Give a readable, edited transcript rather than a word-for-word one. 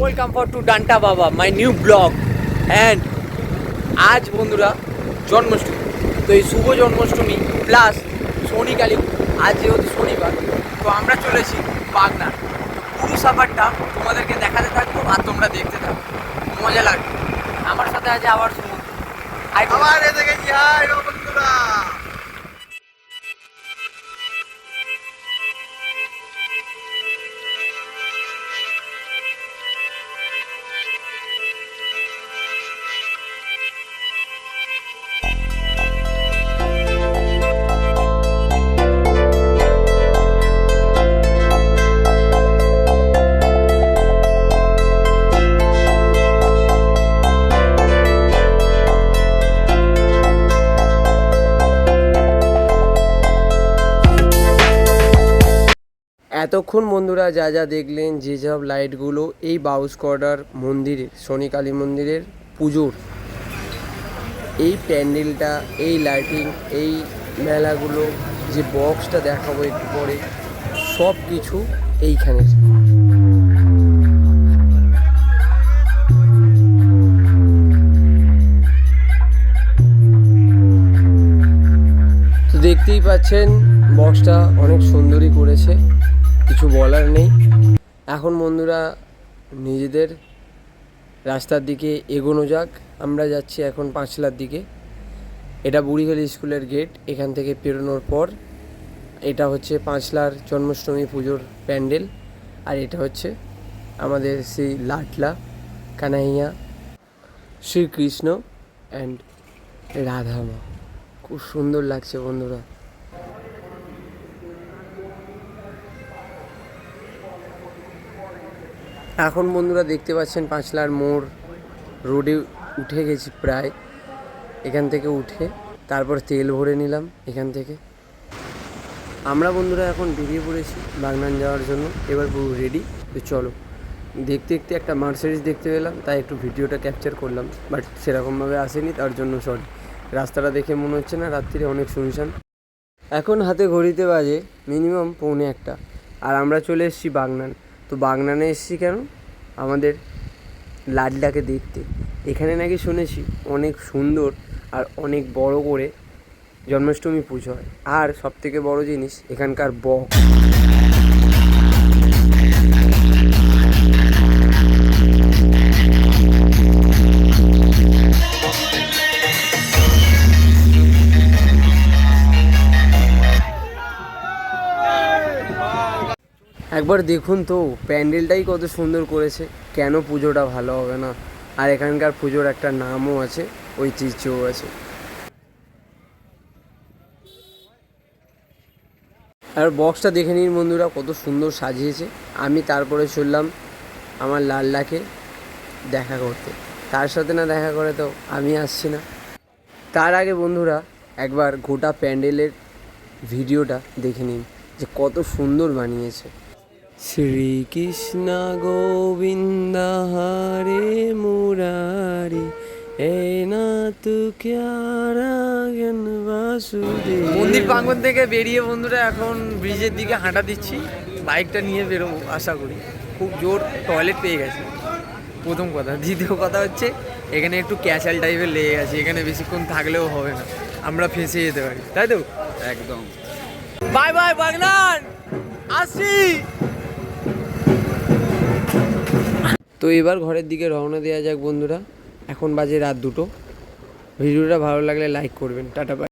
Welcome for two ডান্টা বাবা my new blog and আজ বন্ধুরা জন্মাষ্টমী। তো এই শুভ জন্মাষ্টমী প্লাস শনি কালী, আজ যেহেতু শনিবার, তো আমরা চলেছি বাগনা। পুরো সাফারটা তোমাদেরকে দেখাতে থাকবো আর তোমরা দেখতে থাকো, মজা লাগবে। আমার সাথে আছে আবার সমুদ্র। আবার এসে গেছি। হাই বন্ধুরা, এতক্ষণ বন্ধুরা যা যা দেখলেন, যে সব লাইটগুলো, এই বাউসকর্ডার মন্দিরের, শনি কালী মন্দিরের পুজোর এই প্যান্ডেলটা, এই লাইটিং, এই মেলাগুলো, যে বক্সটা দেখাবো একটু পরে, সব কিছু এইখানে। তো দেখতেই পাচ্ছেন বক্সটা অনেক সুন্দরই করেছে, কিছু বলার নেই। এখন বন্ধুরা নিজেদের রাস্তার দিকে এগোনো যাক। আমরা যাচ্ছি এখন পাঁচলার দিকে। এটা বুড়িখালি স্কুলের গেট। এখান থেকে পেরোনোর পর এটা হচ্ছে পাঁচলার জন্মাষ্টমী পুজোর প্যান্ডেল, আর এটা হচ্ছে আমাদের সেই লাটলা কানাইয়া শ্রীকৃষ্ণ অ্যান্ড রাধামা। খুব সুন্দর লাগছে বন্ধুরা। এখন বন্ধুরা দেখতে পাচ্ছেন পাঁচলার মোড় রোডে উঠে গেছি প্রায়। এখান থেকে উঠে তারপর তেল ভরে নিলাম এখান থেকে। আমরা বন্ধুরা এখন বেরিয়ে পড়েছি বাগনান যাওয়ার জন্য। এবার পুরো রেডি। তো চলো, দেখতে দেখতে একটা মার্সিডিজ দেখতে পেলাম, তাই একটু ভিডিওটা ক্যাপচার করলাম, বাট সেরকমভাবে আসেনি, তার জন্য সরি। রাস্তাটা দেখে মনে হচ্ছে না রাত্রিরে অনেক শুনশান। এখন হাতে ঘড়িতে বাজে মিনিমাম 1:45, আর আমরা চলে এসেছি বাগনান। তো বাগনানে এসেছি কেন? আমাদের লাডলাকে দেখতে। এখানে নাকি শুনেছি অনেক সুন্দর আর অনেক বড় করে জন্মাষ্টমী পুজো হয়, আর সবথেকে বড় জিনিস এখানকার বক্স। একবার দেখুন তো প্যান্ডেলটাই কত সুন্দর করেছে, কেন পুজোটা ভালো হবে না? আর এখানকার পুজোর একটা নামও আছে, ঐতিহ্যও আছে। আর বক্সটা দেখে নিন বন্ধুরা, কত সুন্দর সাজিয়েছে। আমি তারপরে চললাম আমার লাল্লাকে দেখা করতে। তার সাথে না দেখা করে তো আমি আসছি না। তার আগে বন্ধুরা একবার গোটা প্যান্ডেলের ভিডিওটা দেখে নিন, যে কত সুন্দর বানিয়েছে। শ্রীকৃষ্ণ গোবিন্দ হরে মুরারি এ না তু ক্যারা জ্ঞান বাসুদেব। মন্দির প্রাঙ্গণ থেকে বেরিয়ে বন্ধুরা এখন ব্রিজের দিকে হাঁটা দিচ্ছি। বাইকটা নিয়ে বেরোবো আশা করি। খুব জোর টয়লেট পেয়ে গেছে, প্রথম কথা। দ্বিতীয় কথা হচ্ছে এখানে একটু ক্যাচাল টাইপের লেগে গেছে, এখানে বেশিক্ষণ থাকলেও হবে না, আমরা ফেঁসে যেতে পারি, তাই তো? একদম। বাই বাই বাগনান, আসি। তো এবার ঘরের দিকে রওনা দেওয়া যাক বন্ধুরা। এখন বাজে রাত 2টো। ভিডিওটা ভালো লাগলে লাইক করবেন। Tata bye.